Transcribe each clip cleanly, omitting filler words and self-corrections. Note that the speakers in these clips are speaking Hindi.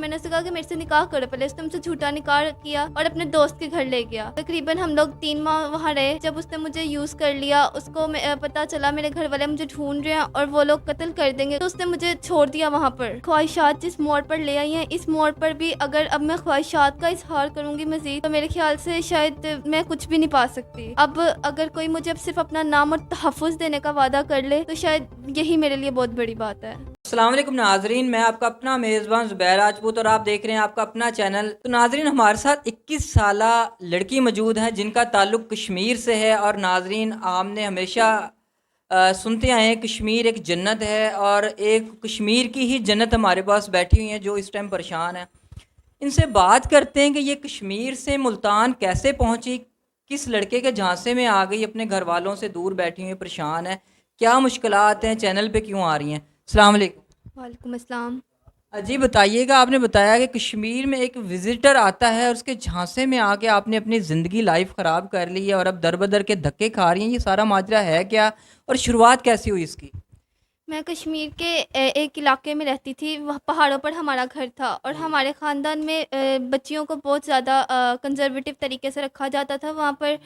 मैंने उससे कहा कि मेरे से निकाह करो पहले। उसने मुझसे झूठा निकाह किया और अपने दोस्त के घर ले गया। तकरीबन हम लोग 3 माह वहाँ रहे। जब उसने मुझे यूज़ कर लिया, उसको पता चला मेरे घर वाले मुझे ढूंढ रहे हैं और वो लोग कत्ल कर देंगे, तो उसने मुझे छोड़ दिया वहाँ पर। ख्वाहिशात जिस मोड़ पर ले आई हैं, इस मोड़ पर भी अगर अब मैं ख्वाहिशात का इजहार करूँगी मज़ीद, तो मेरे ख्याल से शायद मैं कुछ भी नहीं पा सकती। अब अगर कोई मुझे अब सिर्फ अपना नाम और तहफ़्फ़ुज़ देने का वादा कर ले, तो शायद यही मेरे लिए बहुत बड़ी बात है। अस्सलाम वालेकुम नाजरीन, मैं आपका अपना मेज़बान ज़ुबैर राजपूत और आप देख रहे हैं आपका अपना चैनल। तो नाजरीन, हमारे साथ 21 साला लड़की मौजूद है जिनका ताल्लुक़ कश्मीर से है। और नाजरीन, हमने हमेशा सुनते आए हैं कश्मीर एक जन्नत है, और एक कश्मीर की ही जन्नत हमारे पास बैठी हुई है जो इस टाइम परेशान है। इनसे बात करते हैं कि ये कश्मीर से मुल्तान कैसे पहुंची, किस लड़के के झांसे में आ गई, अपने घर वालों से दूर बैठी हुई परेशान है, क्या मुश्किलात हैं, चैनल पे क्यों आ रही हैं। अस्सलाम वालेकुम। वालेकुम अस्सलाम। जी बताइएगा, आपने बताया कि कश्मीर में एक विज़िटर आता है और उसके झांसे में आके आपने अपनी ज़िंदगी लाइफ ख़राब कर ली है और अब दर बदर के धक्के खा रही हैं, ये सारा माजरा है क्या और शुरुआत कैसी हुई इसकी? मैं कश्मीर के एक इलाके में रहती थी। वह पहाड़ों पर हमारा घर था और जी। हमारे ख़ानदान में बच्चियों को बहुत ज़्यादा कंज़र्वेटिव तरीके से रखा जाता था। वहाँ पर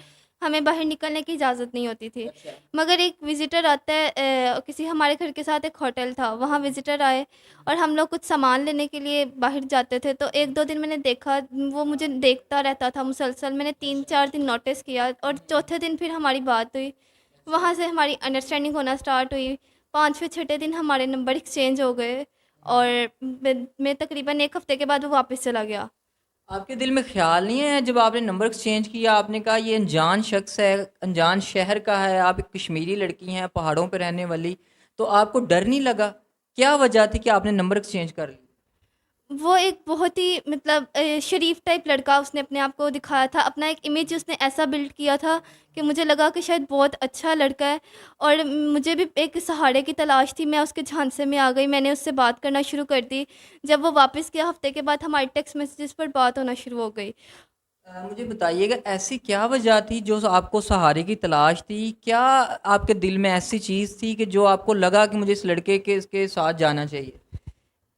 हमें बाहर निकलने की इजाज़त नहीं होती थी। अच्छा। मगर एक विज़िटर आता है, किसी हमारे घर के साथ एक होटल था, वहाँ विज़िटर आए और हम लोग कुछ सामान लेने के लिए बाहर जाते थे। तो 1-2 दिन मैंने देखा, वो मुझे देखता रहता था मुसलसल। मैंने 3-4 दिन नोटिस किया और चौथे दिन फिर हमारी बात हुई। वहाँ से हमारी अंडरस्टैंडिंग होना स्टार्ट हुई। 5वें छठे दिन हमारे नंबर एक्सचेंज हो गए और मैं तकरीबन 1 हफ़्ते के बाद वो वापस चला गया। आपके दिल में ख़्याल नहीं है जब आपने नंबर एक्सचेंज किया, आपने कहा ये अनजान शख्स है, अनजान शहर का है, आप एक कश्मीरी लड़की हैं, पहाड़ों पे रहने वाली, तो आपको डर नहीं लगा? क्या वजह थी कि आपने नंबर एक्सचेंज कर ली? वो एक बहुत ही मतलब शरीफ टाइप लड़का उसने अपने आप को दिखाया था। अपना एक इमेज उसने ऐसा बिल्ड किया था कि मुझे लगा कि शायद बहुत अच्छा लड़का है और मुझे भी एक सहारे की तलाश थी। मैं उसके झांसे में आ गई, मैंने उससे बात करना शुरू कर दी। जब वो वापस गया हफ़्ते के बाद हमारी टेक्स्ट मैसेजेस पर बात होना शुरू हो गई। मुझे बताइएगा, ऐसी क्या वजह थी जो आपको सहारे की तलाश थी? क्या आपके दिल में ऐसी चीज़ थी कि जो आपको लगा कि मुझे इस लड़के के इसके साथ जाना चाहिए?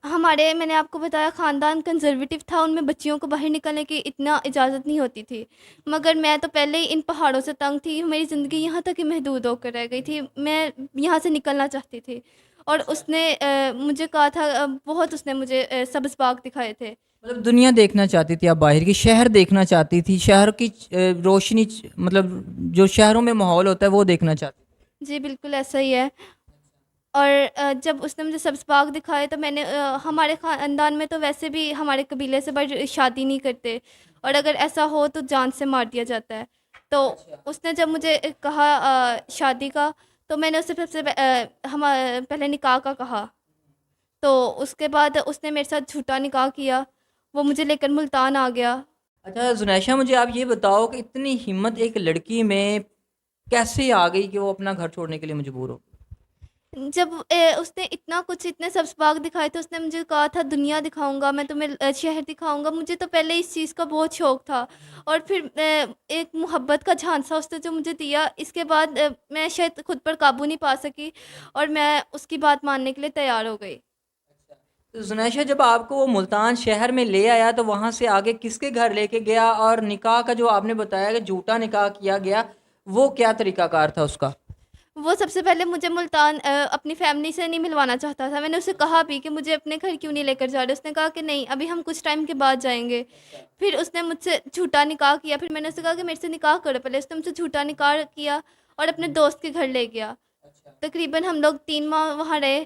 हमारे मैंने आपको बताया ख़ानदान कंज़र्वेटिव था, उनमें बच्चियों को बाहर निकलने की इतना इजाज़त नहीं होती थी। मगर मैं तो पहले ही इन पहाड़ों से तंग थी, मेरी ज़िंदगी यहाँ तक ही महदूद होकर रह गई थी। मैं यहाँ से निकलना चाहती थी और उसने मुझे कहा था, बहुत उसने मुझे सब्ज़ बाग दिखाए थे। मतलब दुनिया देखना चाहती थी आप, बाहर की शहर देखना चाहती थी, शहर की रोशनी मतलब जो शहरों में माहौल होता है वो देखना चाहती थी। जी, बिल्कुल ऐसा ही है। और जब उसने मुझे सब्ज़ बाग दिखाए तो मैंने हमारे ख़ानदान में तो वैसे भी हमारे कबीले से बड़ी शादी नहीं करते और अगर ऐसा हो तो जान से मार दिया जाता है। तो अच्छा। उसने जब मुझे कहा शादी का, तो मैंने उससे पहले निकाह का कहा। तो उसके बाद उसने मेरे साथ झूठा निकाह किया। वो मुझे लेकर मुल्तान आ गया। अच्छा जुनैशा, मुझे आप ये बताओ कि इतनी हिम्मत एक लड़की में कैसे आ गई कि वो अपना घर छोड़ने के लिए मजबूर हो? जब उसने इतना कुछ इतने सब्ज़ बाग दिखाए थे, उसने मुझे कहा था दुनिया दिखाऊँगा, मैं तुम्हें शहर दिखाऊँगा। मुझे तो पहले इस चीज़ का बहुत शौक था और फिर एक मोहब्बत का झांसा उसने जो मुझे दिया, इसके बाद मैं शायद खुद पर काबू नहीं पा सकी और मैं उसकी बात मानने के लिए तैयार हो गई। तो जुनैशा, जब आपको वो मुल्तान शहर में ले आया तो वहाँ से आगे किसके घर लेके गया, और निकाह का जो आपने बताया कि झूठा निकाह किया गया, वो क्या तरीकाकार था उसका? वो सबसे पहले मुझे मुल्तान अपनी फैमिली से नहीं मिलवाना चाहता था। मैंने उससे कहा भी कि मुझे अपने घर क्यों नहीं लेकर जा रहे? उसने कहा कि नहीं, अभी हम कुछ टाइम के बाद जाएँगे। फिर उसने मुझसे झूठा निकाह किया। फिर मैंने उससे कहा कि मेरे से निकाह करो पहले। उसने मुझसे झूठा निकाह किया और अपने दोस्त के घर ले गया। तकरीबन हम लोग 3 माह वहाँ रहे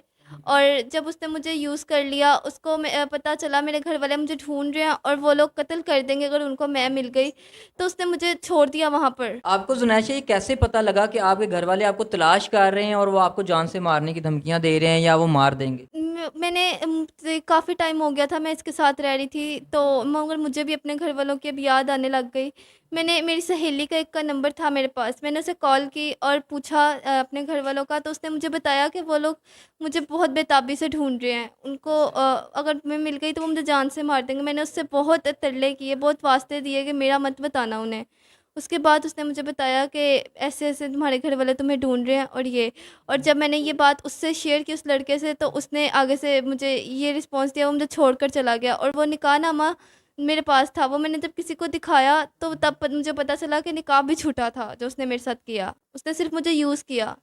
और जब उसने मुझे यूज़ कर लिया, उसको पता चला मेरे घर वाले मुझे ढूँढ रहे हैं और वो लोग कत्ल कर देंगे अगर उनको मैं मिल गई, तो उसने मुझे छोड़ दिया वहाँ पर। आपको जुनैशा ये कैसे पता लगा कि आपके घर वाले आपको तलाश कर रहे हैं और वो आपको जान से मारने की धमकियाँ दे रहे हैं या वो मार देंगे? मैंने काफ़ी टाइम हो गया था मैं इसके साथ रह रही थी, तो मगर मुझे भी अपने घर वालों की अब याद आने लग गई। मैंने मेरी सहेली का एक का नंबर था मेरे पास, मैंने उसे कॉल की और पूछा अपने घर वालों का, तो उसने मुझे बताया कि वो लोग मुझे बहुत बेताबी से ढूंढ रहे हैं। उनको अगर मैं मिल गई तो वो मुझे जान से मार देंगे। मैंने उससे बहुत तरले किए, बहुत वास्ते दिए कि मेरा मत बताना उन्हें। उसके बाद उसने मुझे बताया कि ऐसे-ऐसे तुम्हारे घर वाले तुम्हें ढूँढ रहे हैं और ये। और जब मैंने ये बात उससे शेयर की, उस लड़के से, तो उसने आगे से मुझे ये रिस्पॉन्स दिया, वो मुझे छोड़कर चला गया। और वो निकाहनामा मेरे पास था, वो मैंने जब किसी को दिखाया तो तब मुझे पता चला कि निकाह भी झूठा था जो उसने मेरे साथ किया। उसने सिर्फ़ मुझे यूज़ किया।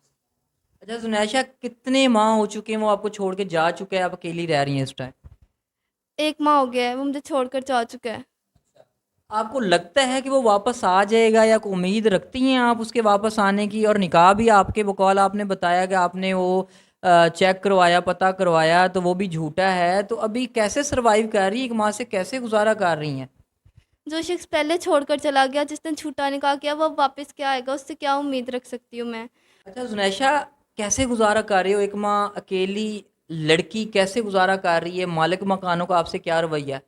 अच्छा जुनैशा, कितने माह हो चुके हैं वो आपको छोड़ के जा चुके हैं, आप अकेली रह रही हैं इस टाइम? 1 माह हो गया है, वो मुझे छोड़कर जा चुका है। आपको लगता है कि वो वापस आ जाएगा या कोई उम्मीद रखती हैं आप उसके वापस आने की? और निकाह भी आपके बकौल आपने बताया कि आपने वो चेक करवाया, पता करवाया, तो वो भी झूठा है। तो अभी कैसे सर्वाइव कर रही हैं, 1 माह से कैसे गुज़ारा कर रही हैं? जो शख़्स पहले छोड़कर चला गया, जिसने झूठा निकाह किया, वो वापस क्या आएगा, उससे क्या उम्मीद रख सकती हूँ मैं? अच्छा जुनैशा, कैसे गुज़ारा कर रही हो 1 माह अकेली लड़की कैसे गुज़ारा कर रही है? मालिक मकानों का आपसे क्या रवैया है?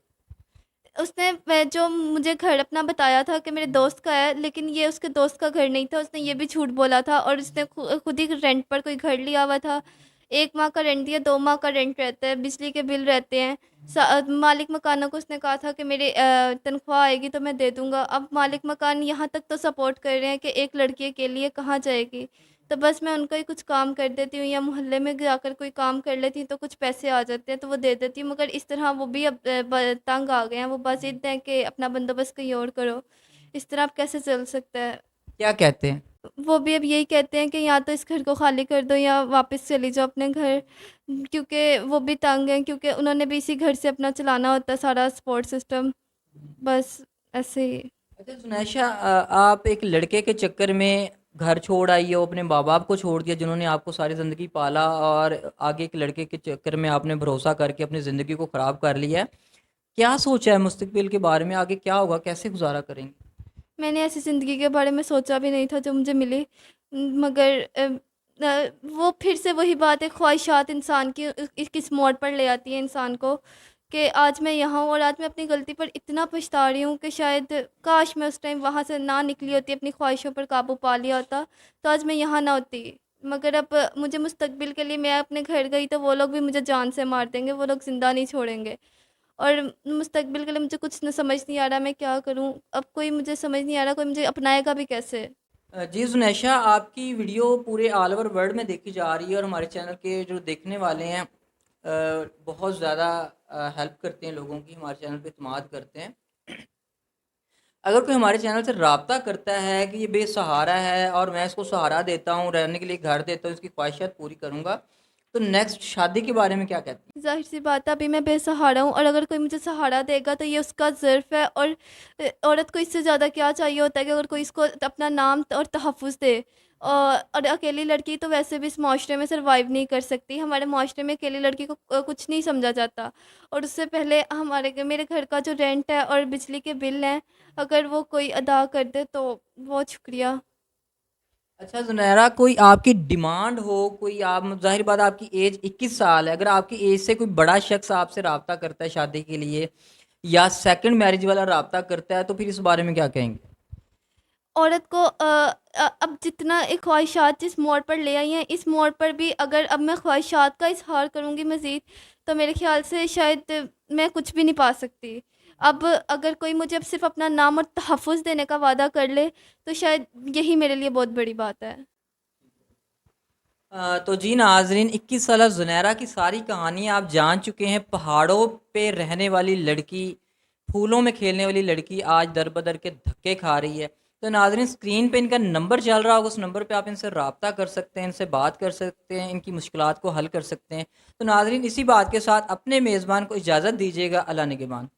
उसने वह जो मुझे घर अपना बताया था कि मेरे दोस्त का है, लेकिन ये उसके दोस्त का घर नहीं था, उसने ये भी झूठ बोला था। और उसने खुद ही रेंट पर कोई घर लिया हुआ था। 1 माह का रेंट दिया, 2 माह का रेंट रहता है, बिजली के बिल रहते हैं। मालिक मकानों को उसने कहा था कि मेरी तनख्वाह आएगी तो मैं दे दूँगा। अब मालिक मकान यहाँ तक तो सपोर्ट कर रहे हैं कि एक लड़की के लिए कहाँ जाएगी? तो बस मैं उनका ही कुछ काम कर देती हूँ, या मोहल्ले में जाकर कोई काम कर लेती हूँ तो कुछ पैसे आ जाते हैं तो वो दे देती हूँ। मगर इस तरह वो भी अब तंग आ गए हैं, वो बस ज़िद है कि अपना बंदोबस्त कहीं और करो। इस तरह अब कैसे चल सकता है? क्या कहते हैं? वो भी अब यही कहते हैं कि या तो इस घर को खाली कर दो या वापस चली जाओ अपने घर। क्योंकि वो भी तंग हैं, क्योंकि उन्होंने भी इसी घर से अपना चलाना होता है सारा सपोर्ट सिस्टम। बस ऐसे ही। अच्छा जुनैशा, आप एक लड़के के चक्कर में घर छोड़ आई हो, अपने माँ-बाप को छोड़ दिया जिन्होंने आपको सारी ज़िंदगी पाला, और आगे एक लड़के के चक्कर में आपने भरोसा करके अपनी ज़िंदगी को ख़राब कर लिया है। क्या सोचा है मुस्तक़बिल के बारे में? आगे क्या होगा? कैसे गुज़ारा करेंगे? मैंने ऐसी ज़िंदगी के बारे में सोचा भी नहीं था जो मुझे मिली। मगर वो फिर से वही बात है, ख्वाहिशात इंसान की किस मोड़ पर ले आती है इंसान को, कि आज मैं यहाँ हूँ और आज मैं अपनी गलती पर इतना पछता रही हूँ कि शायद काश मैं उस टाइम वहाँ से ना निकली होती, अपनी ख्वाहिशों पर काबू पा लिया होता, तो आज मैं यहाँ ना होती। मगर अब मुझे मुस्तकबिल के लिए, मैं अपने घर गई तो वो लोग भी मुझे जान से मार देंगे, वो लोग ज़िंदा नहीं छोड़ेंगे। और मुस्तकबिल के लिए मुझे कुछ न समझ नहीं आ रहा, मैं क्या करूँ? अब कोई मुझे समझ नहीं आ रहा, कोई मुझे अपनाएगा भी कैसे? जी जुनैशा, आपकी वीडियो पूरे ऑल ओवर वर्ल्ड में देखी जा रही है, और हमारे चैनल के जो देखने वाले हैं बहुत ज़्यादा हेल्प करते हैं लोगों की, हमारे चैनल पे इत्मीनान करते हैं। अगर कोई हमारे चैनल से राब्ता करता है कि ये बेसहारा है और मैं इसको सहारा देता हूँ, रहने के लिए घर देता हूँ, इसकी ख्वाहिशात पूरी करूँगा, तो नेक्स्ट शादी के बारे में क्या कहती हैं? ज़ाहिर-सी बात है, अभी मैं बेसहारा हूँ और अगर कोई मुझे सहारा देगा तो ये उसका ज़र्फ़ है। और औरत को इससे ज़्यादा क्या चाहिए होता है कि अगर कोई इसको अपना नाम और तहफ़्फ़ुज़ दे। और अकेली लड़की तो वैसे भी इस माशरे में सर्वाइव नहीं कर सकती। हमारे माशरे में अकेली लड़की को कुछ नहीं समझा जाता। और उससे पहले मेरे घर का जो रेंट है और बिजली के बिल हैं, अगर वो कोई अदा कर दे तो बहुत शुक्रिया। अच्छा ज़ुनैरा, कोई आपकी डिमांड हो, कोई आप ज़ाहिर बात है आपकी एज 21 साल है, अगर आपकी एज से कोई बड़ा शख्स आपसे राब्ता करता है शादी के लिए, या सेकंड मैरिज वाला राब्ता करता है, तो फिर इस बारे में क्या कहेंगे? औरत को अब जितना एक ख्वाहिशात जिस मोड़ पर ले आई हैं, इस मोड़ पर भी अगर अब मैं ख्वाहिशात का इज़हार करूँगी मज़ीद, तो मेरे ख़्याल से शायद मैं कुछ भी नहीं पा सकती। अब अगर कोई मुझे अब सिर्फ़ अपना नाम और तहफ़्फ़ुज़ देने का वादा कर ले, तो शायद यही मेरे लिए बहुत बड़ी बात है। तो जी नाज़रीन, 21 साला ज़ुनैरा की सारी कहानी आप जान चुके हैं। पहाड़ों पे रहने वाली लड़की, फूलों में खेलने वाली लड़की आज दर-बदर के धक्के खा रही है। तो नाज़रीन, स्क्रीन पे इनका नंबर चल रहा होगा, उस नंबर पे आप इनसे राब्ता कर सकते हैं, इनसे बात कर सकते हैं, इनकी मुश्किलात को हल कर सकते हैं। तो नाज़रीन, इसी बात के साथ अपने मेज़बान को इजाज़त दीजिएगा। अल्लाह निगहबान।